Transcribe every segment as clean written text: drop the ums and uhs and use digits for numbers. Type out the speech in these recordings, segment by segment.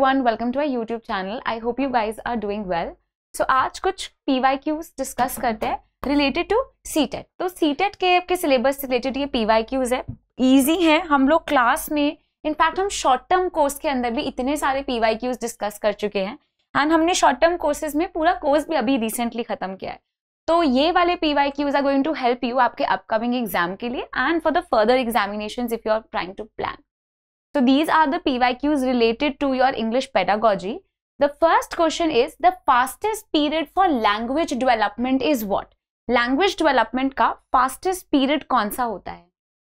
everyone, welcome to our YouTube channel. I hope you guys are doing well. So आज कुछ PYQs discuss करते हैं related to CTET. तो CTET के syllabus से रिलेटेड ये PYQs है, इजी है. हम लोग क्लास में इनफैक्ट हम शॉर्ट टर्म कोर्स के अंदर भी इतने सारे PYQs डिस्कस कर चुके हैं एंड हमने शॉर्ट टर्म कोर्सेज में पूरा कोर्स भी अभी रिसेंटली खत्म किया है. तो ये वाले PYQs are going to help you आपके अपकमिंग एग्जाम के लिए and for the further examinations if you are trying to plan. So these are the PYQs related to your English pedagogy. The first question is, the fastest period for language development is what? Language development का fastest period कौन सा होता है?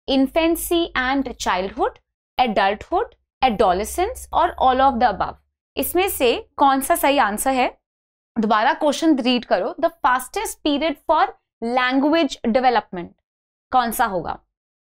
Infancy and childhood, adulthood, adolescence और all of the above. इसमें से कौन सा सही आंसर है? दोबारा क्वेश्चन रीड करो. The fastest period for language development कौन सा होगा?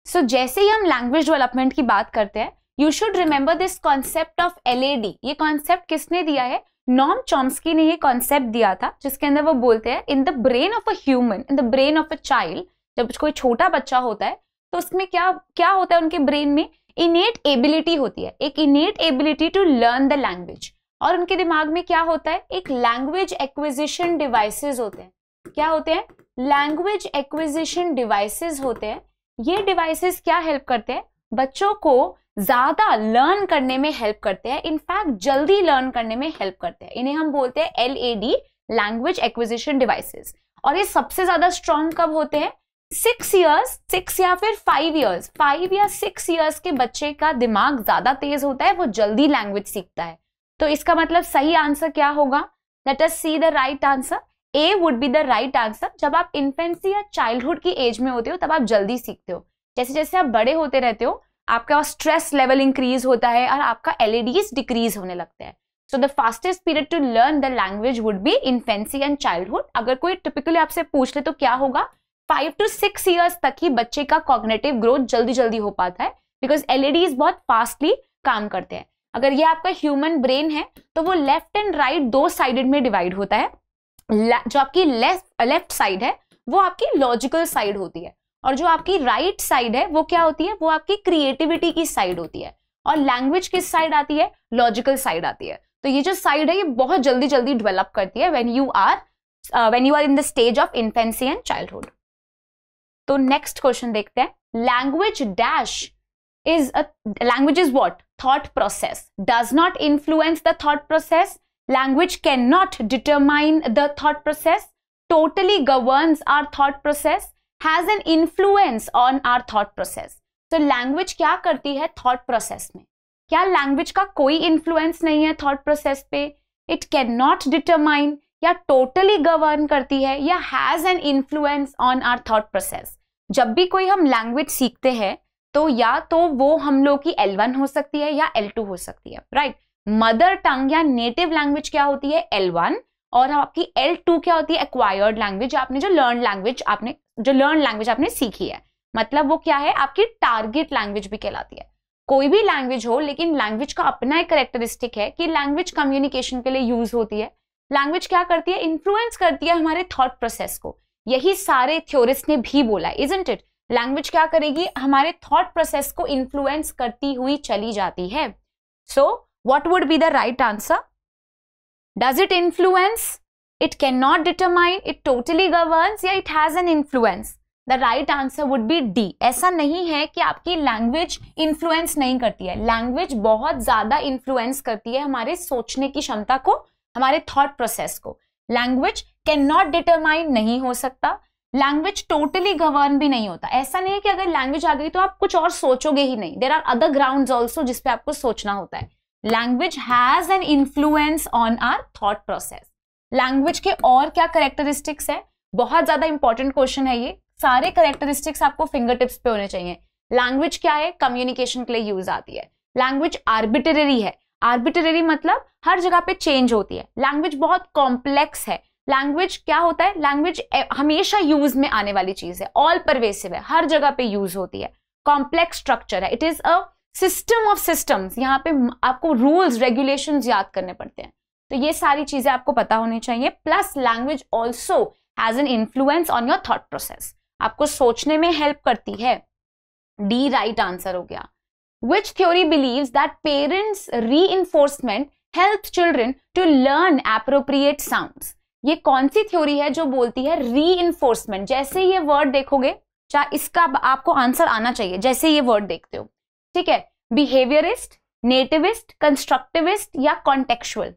So जैसे ही हम language development की बात करते हैं, You should remember this concept of LAD. ये कॉन्सेप्ट किसने दिया है? नॉम चॉम्स्की ने ये कॉन्सेप्ट दिया था, जिसके अंदर वो बोलते हैं in the brain of a human, in the brain of a child, जब कोई छोटा बच्चा होता है तो उसमें क्या होता है? उनके ब्रेन में इनेट एबिलिटी होती है, एक innate ability to learn the language. और उनके दिमाग में क्या होता है? एक लैंग्वेज एक्विजिशन डिवाइसेस होते हैं. क्या होते हैं? लैंग्वेज एक्विजिशन डिवाइसेस होते हैं. ये डिवाइसेस क्या हेल्प करते हैं? बच्चों को ज्यादा लर्न करने में हेल्प करते हैं, इनफैक्ट जल्दी लर्न करने में हेल्प करते हैं. इन्हें हम बोलते हैं LAD, लैंग्वेज एक्विजिशन डिवाइसेस. और ये सबसे ज्यादा स्ट्रॉन्ग कब होते हैं? 6 या फिर 5 इयर्स. 5 या 6 इयर्स के बच्चे का दिमाग ज्यादा तेज होता है, वो जल्दी लैंग्वेज सीखता है. तो इसका मतलब सही आंसर क्या होगा? Let us see the right answer. A would be the right answer. जब आप इन्फेंसी या चाइल्डहुड की एज में होते हो तब आप जल्दी सीखते हो. जैसे जैसे आप बड़े होते रहते हो आपका स्ट्रेस लेवल इंक्रीज होता है और आपका LADs डिक्रीज होने लगते हैं. So the fastest period to learn the language would be infancy and childhood. अगर कोई टिपिकली आपसे पूछ ले तो क्या होगा? 5 to 6 इयर्स तक ही बच्चे का कॉग्निटिव ग्रोथ जल्दी हो पाता है, बिकॉज LADs बहुत फास्टली काम करते हैं. अगर ये आपका ह्यूमन ब्रेन है तो वो लेफ्ट एंड राइट 2 साइडेड में डिवाइड होता है. जो आपकी लेफ्ट साइड है वो आपकी लॉजिकल साइड होती है, और जो आपकी राइट साइड है वो क्या होती है? वो आपकी क्रिएटिविटी की साइड होती है. और लैंग्वेज किस साइड आती है? लॉजिकल साइड आती है. तो ये जो साइड है ये बहुत जल्दी डेवलप करती है when you are in the stage of infancy and childhood. तो नेक्स्ट क्वेश्चन देखते हैं. Language is what? Thought process. Does not influence the thought process. Language can not determine the thought process. Totally governs our thought process. has an influence on our thought process. तो language क्या करती है thought process में? क्या language का कोई influence नहीं है थॉट प्रोसेस पे? इट कैन नॉट डिटरमाइन, या टोटली गवर्न करती है, या has an influence on our thought process. जब भी कोई हम लैंग्वेज सीखते हैं तो या तो वो हम लोग की L1 हो सकती है या L2 हो सकती है, राइट? मदर टंग या नेटिव लैंग्वेज क्या होती है? L1. और आपकी L2 क्या होती है? Acquired language. आपने जो लर्न लैंग्वेज आपने सीखी है, मतलब वो क्या है? आपकी टारगेट लैंग्वेज भी कहलाती है. कोई भी लैंग्वेज हो, लेकिन लैंग्वेज का अपना एक कैरेक्टरिस्टिक है कि लैंग्वेज कम्युनिकेशन के लिए यूज होती है. लैंग्वेज क्या करती है? इन्फ्लुएंस करती है हमारे थॉट प्रोसेस को. यही सारे थ्योरिस्ट ने भी बोला, इजंट इट? लैंग्वेज क्या करेगी? हमारे थॉट प्रोसेस को इन्फ्लुएंस करती हुई चली जाती है. So what would be the right answer? Does it influence? It cannot determine. It totally governs, या it has an influence? The right answer would be D. ऐसा नहीं है कि आपकी लैंग्वेज इन्फ्लुएंस नहीं करती है. लैंग्वेज बहुत ज्यादा इन्फ्लुएंस करती है हमारे सोचने की क्षमता को, हमारे थॉट प्रोसेस को. लैंग्वेज कैन नॉट डिटरमाइन नहीं हो सकता. लैंग्वेज टोटली गवर्न भी नहीं होता. ऐसा नहीं है कि अगर लैंग्वेज आ गई तो आप कुछ और सोचोगे ही नहीं. There are other grounds also जिसपे आपको सोचना होता है. Language has an influence on our thought process. Language के और क्या कैरेक्टरिस्टिक्स है? बहुत ज्यादा इंपॉर्टेंट क्वेश्चन है ये. सारे कैरेक्टरिस्टिक्स आपको फिंगर टिप्स पे होने चाहिए. लैंग्वेज क्या है? कम्युनिकेशन के लिए यूज आती है. लैंग्वेज आर्बिट्रेरी है. आर्बिट्रेरी मतलब हर जगह पे चेंज होती है. लैंग्वेज बहुत कॉम्प्लेक्स है. लैंग्वेज क्या होता है? लैंग्वेज हमेशा यूज में आने वाली चीज है, ऑल परवेसिव है, हर जगह पे यूज होती है. कॉम्प्लेक्स स्ट्रक्चर है. It is a system of systems. यहाँ पे आपको रूल्स रेगुलेशंस याद करने पड़ते हैं. तो ये सारी चीजें आपको पता होनी चाहिए. Plus language also has an influence on your thought process. आपको सोचने में हेल्प करती है. डी राइट आंसर हो गया. Which theory believes that parents reinforcement help children to learn appropriate sounds. ये कौन सी थ्योरी है जो बोलती है रीइंफोर्समेंट। जैसे ये वर्ड देखोगे, चाहे इसका आपको आंसर आना चाहिए जैसे ये वर्ड देखते हो, ठीक है। बिहेवियरिस्ट, नेटिविस्ट, कंस्ट्रक्टिविस्ट या कॉन्टेक्चुअल,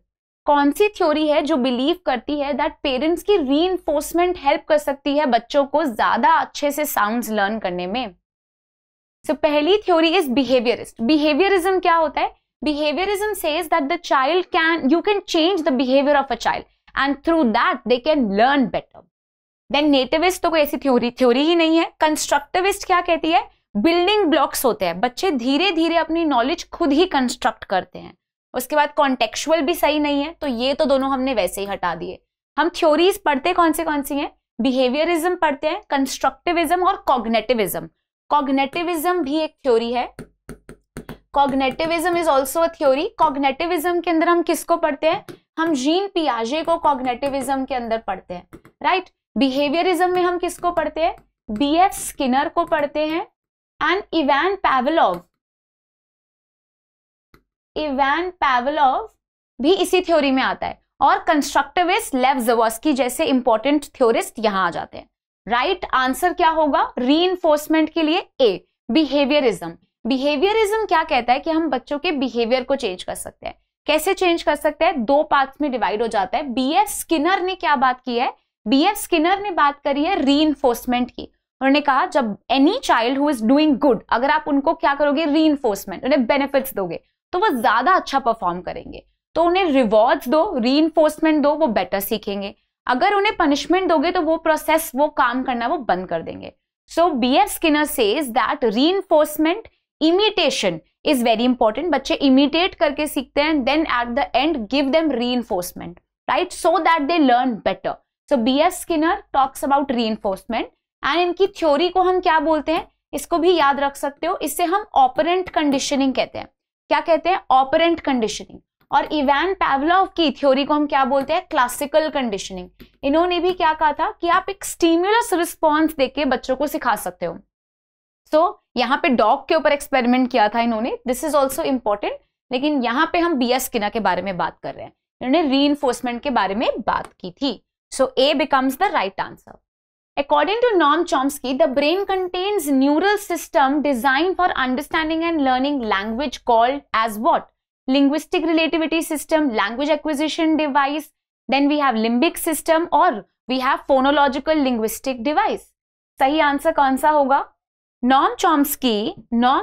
कौन सी थ्योरी है जो बिलीव करती है दैट पेरेंट्स की रीइंफोर्समेंट हेल्प कर सकती है बच्चों को ज्यादा अच्छे से साउंड्स लर्न करने में? सो पहली थ्योरी इज बिहेवियरिस्ट। बिहेवियरिज्म क्या होता है? Behaviourism says that the child you can change the behaviour of a child and through that they can learn better. Then nativist तो कोई ऐसी थ्योरी ही नहीं है। कंस्ट्रक्टिविस्ट क्या कहती है? बिल्डिंग ब्लॉक्स होते हैं, बच्चे धीरे धीरे अपनी नॉलेज खुद ही कंस्ट्रक्ट करते हैं। उसके बाद कॉन्टेक्चुअल भी सही नहीं है, तो ये तो दोनों हमने वैसे ही हटा दिए। हम थ्योरीज पढ़ते कौन सी हैं? बिहेवियरिज्म पढ़ते हैं, कंस्ट्रक्टिविज्म और कॉग्निटिविज्म। कॉग्निटिविज्म भी एक थ्योरी है। Cognitivism is also a theory. Cognitivism के अंदर हम किसको पढ़ते हैं? हम जीन पियाजे को कॉग्निटिविज्म के अंदर पढ़ते हैं, राइट। बिहेवियरिज्म में हम किसको पढ़ते हैं? B.F. स्किनर को पढ़ते हैं एंड इवान पावलोव भी इसी थ्योरी में आता है। और कंस्ट्रक्टिविस्ट लेव ज़वोस्की जैसे इंपॉर्टेंट थ्योरिस्ट यहां आ जाते हैं। राइट आंसर क्या होगा रीइंफोर्समेंट के लिए? ए, बिहेवियरिज्म। बिहेवियरिज्म क्या कहता है कि हम बच्चों के बिहेवियर को चेंज कर सकते हैं। कैसे चेंज कर सकते हैं? दो पार्ट्स में डिवाइड हो जाता है। B.F. स्किनर ने क्या बात की है? B.F. स्किनर ने बात करी है रीइंफोर्समेंट की। उन्होंने कहा जब any child who is doing good, अगर आप उनको क्या करोगे? रीइंफोर्समेंट, उन्हें बेनिफिट्स दोगे तो वो ज्यादा अच्छा परफॉर्म करेंगे। तो उन्हें रिवॉर्ड्स दो, रीइंफोर्समेंट दो, वो बेटर सीखेंगे। अगर उन्हें पनिशमेंट दोगे तो वो प्रोसेस, वो काम करना वो बंद कर देंगे। So B.F. Skinner says that reinforcement, imitation is very important. बच्चे इमिटेट करके सीखते हैं, then at the end give them reinforcement, right, so that they learn better. So B.F. Skinner talks about reinforcement and इनकी theory को हम क्या बोलते हैं? इसको भी याद रख सकते हो, इससे हम ऑपरेंट कंडीशनिंग कहते हैं। क्या कहते हैं? Operant conditioning. और इवान पावलोव की थ्योरी को हम क्या बोलते हैं? Classical conditioning. इन्होंने भी क्या कहा था कि आप एक स्टिमुलस रिस्पॉन्स देके बच्चों को सिखा सकते हो। सो यहाँ पे डॉग के ऊपर एक्सपेरिमेंट किया था इन्होंने, दिस इज ऑल्सो इंपॉर्टेंट, लेकिन यहाँ पे हम B.F. स्किनर के बारे में बात कर रहे हैं। इन्होंने रीइंफोर्समेंट के बारे में बात की थी। सो A becomes the right answer. According to Noam Chomsky, the brain contains neural system designed for understanding and learning language called as what? Linguistic relativity system, language acquisition device, then we have limbic system or we have phonological linguistic device. सही answer कौन सा होगा? Noam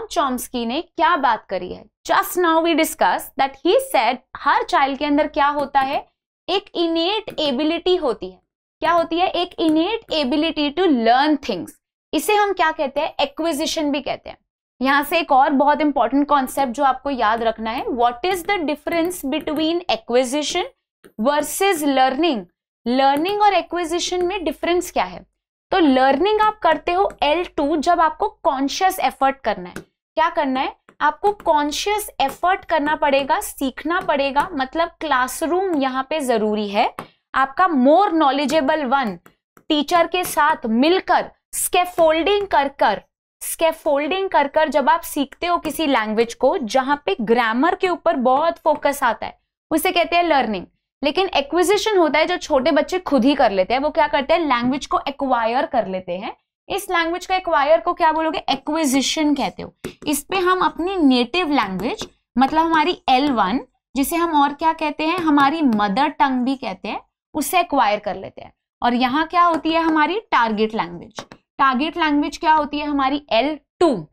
Chomsky ने क्या बात करी है? Just now we discussed that he said her child के अंदर क्या होता है? एक इनेट एबिलिटी होती है। क्या होती है? एक innate ability to learn things. इसे हम क्या कहते हैं? एक्विजिशन भी कहते हैं। यहां से एक और बहुत इंपॉर्टेंट कॉन्सेप्ट जो आपको याद रखना है, what is the difference between acquisition versus learning. Learning और एक्विजिशन में डिफरेंस क्या है? तो लर्निंग आप करते हो L2 जब आपको कॉन्शियस एफर्ट करना है। क्या करना है? आपको कॉन्शियस एफर्ट करना पड़ेगा, सीखना पड़ेगा, मतलब क्लासरूम यहाँ पे जरूरी है। आपका मोर नॉलेजेबल वन टीचर के साथ मिलकर स्कैफोल्डिंग कर कर जब आप सीखते हो किसी लैंग्वेज को जहां पे ग्रामर के ऊपर बहुत फोकस आता है, उसे कहते हैं लर्निंग। लेकिन एक्विजिशन होता है जो छोटे बच्चे खुद ही कर लेते हैं। वो क्या करते हैं? लैंग्वेज को एक्वायर कर लेते हैं। इस लैंग्वेज का एक्वायर को क्या बोलोगे? एक्विजिशन कहते हो। इस पे हम अपनी नेटिव लैंग्वेज, मतलब हमारी L1, जिसे हम और क्या कहते हैं? हमारी मदर टंग भी कहते हैं, उसे एक्वायर कर लेते हैं। और यहाँ क्या होती है? हमारी टारगेट लैंग्वेज। टारगेट लैंग्वेज क्या होती है? हमारी L2।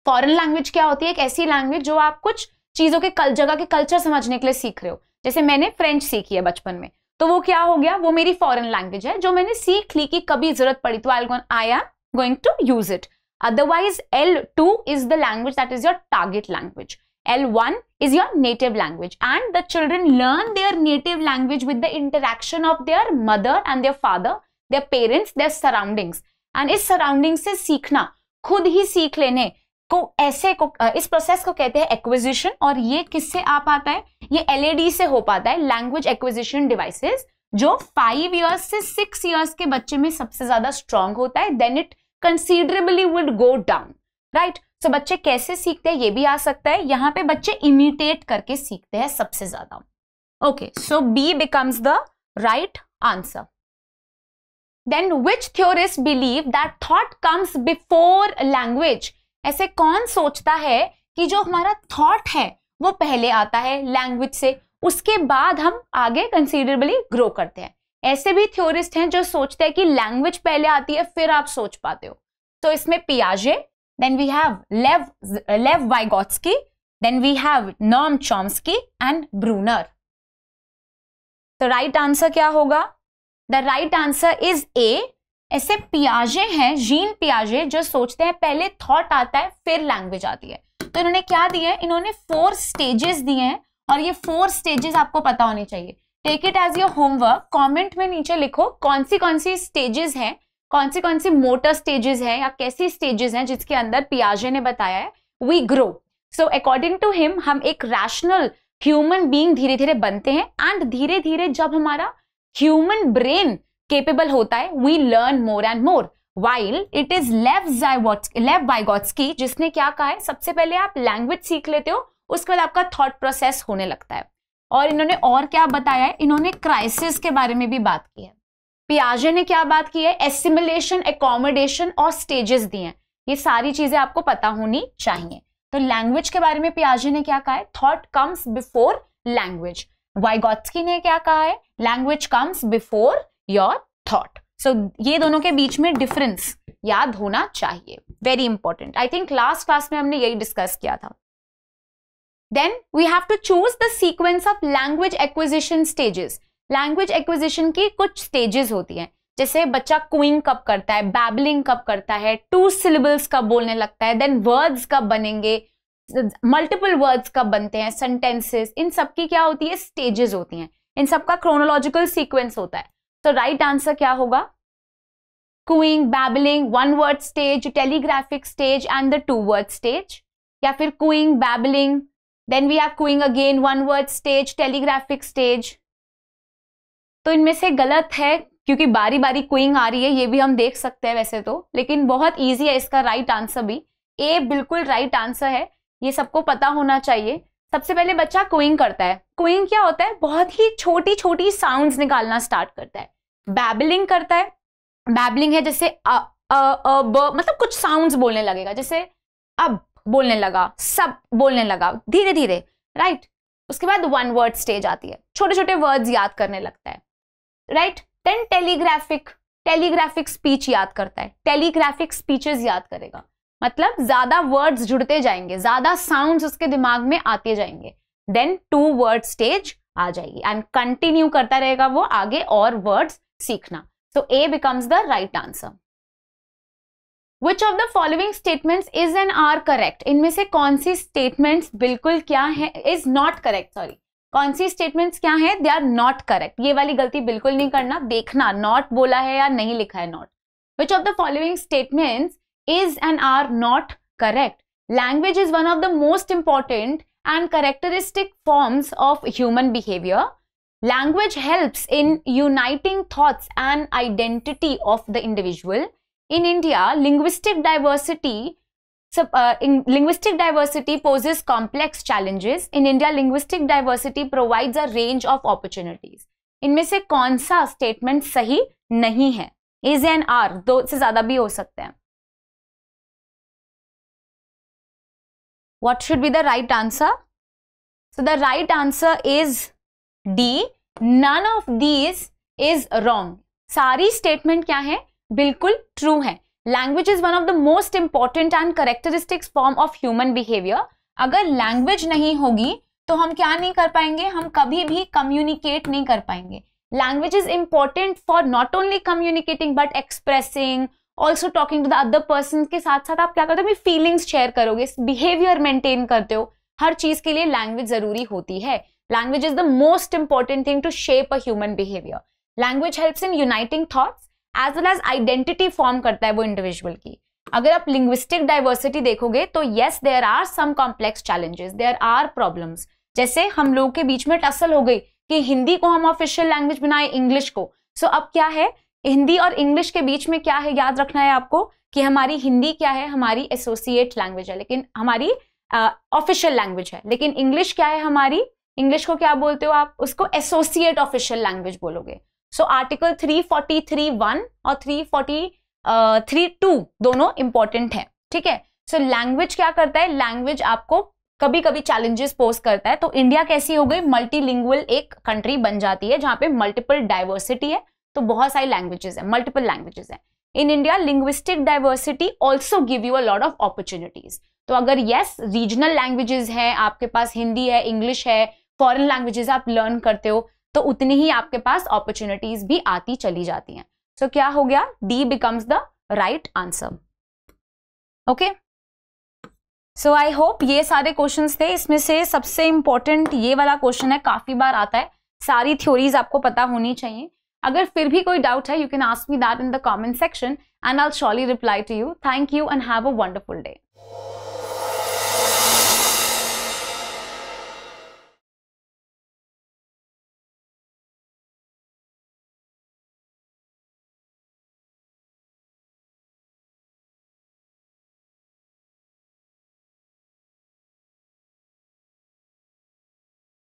फॉरेन लैंग्वेज क्या होती है? एक ऐसी लैंग्वेज जो आप कुछ चीजों के जगह के कल्चर समझने के लिए सीख रहे हो। जैसे मैंने फ्रेंच सीखी है बचपन में, तो वो क्या हो गया? वो मेरी फॉरेन लैंग्वेज है जो मैंने सीख ली कि कभी जरूरत पड़ी तो I am going to use it. Otherwise L2 is the language that is your target language. L1 is your native language and the children learn their native language with the interaction of their mother and their father, their parents, their surroundings. And इस surroundings से सीखना, खुद ही सीख लेने को इस process को कहते हैं एक्विजिशन। और ये किससे आ पाता है? ये LAD से हो पाता है, लैंग्वेज एक्विजिशन डिवाइसेस, जो 5 years से 6 years के बच्चे में सबसे ज्यादा स्ट्रांग होता है। Then it considerably would go down, right. So बच्चे कैसे सीखते हैं ये भी आ सकता है। यहाँ पे बच्चे इमिटेट करके सीखते हैं सबसे ज्यादा। Okay, so B becomes the right answer. Then which theorist believe that thought comes before language? ऐसे कौन सोचता है कि जो हमारा थॉट है वो पहले आता है लैंग्वेज से, उसके बाद हम आगे कंसीडरेबली ग्रो करते हैं? ऐसे भी थ्योरिस्ट हैं जो सोचते हैं कि लैंग्वेज पहले आती है फिर आप सोच पाते हो. तो इसमें पियाजे, then we have Lev Vygotsky, then we have Norm Chomsky and Bruner. तो राइट आंसर क्या होगा? The right answer is A. ऐसे पियाजे हैं, जीन पियाजे, जो सोचते हैं पहले थॉट आता है फिर लैंग्वेज आती है. तो इन्होंने क्या दिया है? इन्होंने 4 स्टेजेस दिए हैं और ये 4 स्टेजेस आपको पता होनी चाहिए. Take it as your homework. Comment में नीचे लिखो कौन सी स्टेजेस हैं, कौन सी मोटर स्टेजेस हैं या कैसी स्टेजेस हैं जिसके अंदर पियाजे ने बताया है we grow. So according to him हम एक रैशनल ह्यूमन बीइंग धीरे धीरे बनते हैं एंड धीरे धीरे जब हमारा ह्यूमन ब्रेन केपेबल होता है we learn more and more. While it is Lev Vygotsky जिसने क्या कहा है, सबसे पहले आप लैंग्वेज सीख लेते हो उसके बाद आपका थॉट प्रोसेस होने लगता है. और इन्होंने और क्या बताया है? इन्होंने क्राइसिस के बारे में भी बात की है. पियाजे ने क्या बात की है? एसिमिलेशन, एकोमोडेशन और स्टेजेस दिए हैं. ये सारी चीजें आपको पता होनी चाहिए. तो लैंग्वेज के बारे में पियाजे ने क्या कहा है? Thought comes before language. Vygotsky ने क्या कहा है? Language comes before your thought. So ये दोनों के बीच में डिफरेंस याद होना चाहिए. Very important. I think last class में हमने यही डिस्कस किया था. Then we have to choose the sequence of language acquisition stages. Language acquisition की कुछ stages होती हैं. जैसे बच्चा cooing कब करता है, babbling कब करता है, 2 syllables कब बोलने लगता है, then words कब बनेंगे, multiple words कब बनते हैं, sentences, इन सब की क्या होती है? stages होती हैं. इन सब का chronological sequence होता है. तो right answer क्या होगा? cooing, babbling, 1 word stage, telegraphic stage and the 2 word stage. या फिर cooing, babbling, then we have cooing again, 1 word stage, telegraphic stage. तो इनमें से गलत है क्योंकि बारी बारी cooing आ रही है, ये भी हम देख सकते हैं वैसे तो, लेकिन बहुत इजी है इसका राइट आंसर भी. ए बिल्कुल राइट आंसर है, ये सबको पता होना चाहिए. सबसे पहले बच्चा cooing करता है. cooing क्या होता है? बहुत ही छोटी छोटी साउंड्स निकालना स्टार्ट करता है. babbling करता है. babbling है जैसे मतलब कुछ साउंड्स बोलने लगेगा, जैसे अब बोलने लगा, सब बोलने लगा धीरे धीरे, राइट. उसके बाद 1 word स्टेज आती है, छोटे छोटे वर्ड्स याद करने लगता है, राइट. देन टेलीग्राफिक स्पीच याद करता है. टेलीग्राफिक स्पीचेस याद करेगा, मतलब ज्यादा वर्ड्स जुड़ते जाएंगे, ज्यादा साउंड्स उसके दिमाग में आते जाएंगे. देन 2 word स्टेज आ जाएगी एंड कंटिन्यू करता रहेगा वो आगे और वर्ड्स सीखना. So A becomes the right answer. Which of the following statements is and are correct? इनमें से कौन सी statements बिल्कुल क्या है? is not correct, sorry. कौन सी statements क्या है? they are not correct. ये वाली गलती बिल्कुल नहीं करना, देखना not बोला है या नहीं लिखा है not. Which of the following statements is and are not correct? Language is one of the most important and characteristic forms of human behavior. Language helps in uniting thoughts and identity of the individual. In India, linguistic diversity poses complex challenges. In India, linguistic diversity provides a range of opportunities. इनमें से कौन सा statement सही नहीं है? is and are, 2 से ज्यादा भी हो सकते हैं. What should be the right answer? So the right answer is D. None of these is wrong. सारी स्टेटमेंट क्या है? बिल्कुल ट्रू है. Language is one of the most important and characteristics form of human behaviour. अगर language नहीं होगी तो हम क्या नहीं कर पाएंगे? हम कभी भी कम्युनिकेट नहीं कर पाएंगे. Language is important for not only communicating but expressing, also talking to the other person. के साथ साथ आप क्या करते हो? फीलिंग्स शेयर करोगे, बिहेवियर मेंटेन करते हो. हर चीज के लिए लैंग्वेज जरूरी होती है. Language is the most important thing to shape a human behaviour. Language helps in uniting thoughts as well as identity form करता है वो इंडिविजुअल की. अगर आप लिंग्विस्टिक डाइवर्सिटी देखोगे तो yes there are some complex challenges, there are problems. जैसे हम लोग के बीच में टसल हो गई कि हिंदी को हम ऑफिशियल लैंग्वेज बनाए, इंग्लिश को. सो अब क्या है? हिंदी और इंग्लिश के बीच में क्या है? याद रखना है आपको कि हमारी हिंदी क्या है? हमारी एसोसिएट लैंग्वेज है, लेकिन हमारी ऑफिशियल लैंग्वेज है. लेकिन इंग्लिश क्या है? हमारी इंग्लिश को क्या बोलते हो आप? उसको एसोसिएट ऑफिशियल लैंग्वेज बोलोगे। सो आर्टिकल 343(1) और 343(2) दोनों इंपॉर्टेंट है, ठीक है। सो लैंग्वेज क्या करता है? लैंग्वेज आपको कभी कभी चैलेंजेस पोज करता है। तो इंडिया कैसी हो गई? मल्टीलिंगुअल एक कंट्री बन जाती है जहां पे मल्टीपल डाइवर्सिटी है, तो बहुत सारी लैंग्वेजेस है, मल्टीपल लैंग्वेजेस है। In India linguistic diversity also give you a lot of opportunities. तो अगर यस रीजनल लैंग्वेजेस है आपके पास, हिंदी है, इंग्लिश है, फॉरेन लैंग्वेजेस आप लर्न करते हो, तो उतनी ही आपके पास अपॉर्चुनिटीज भी आती चली जाती हैं। सो क्या हो गया? D becomes the right answer. Okay, so I hope ये सारे क्वेश्चंस थे। इसमें से सबसे इंपॉर्टेंट ये वाला क्वेश्चन है, काफी बार आता है, सारी थ्योरीज आपको पता होनी चाहिए। अगर फिर भी कोई डाउट है, you can ask me that in the comment section and I will surely reply to you. Thank you and have a wonderful day.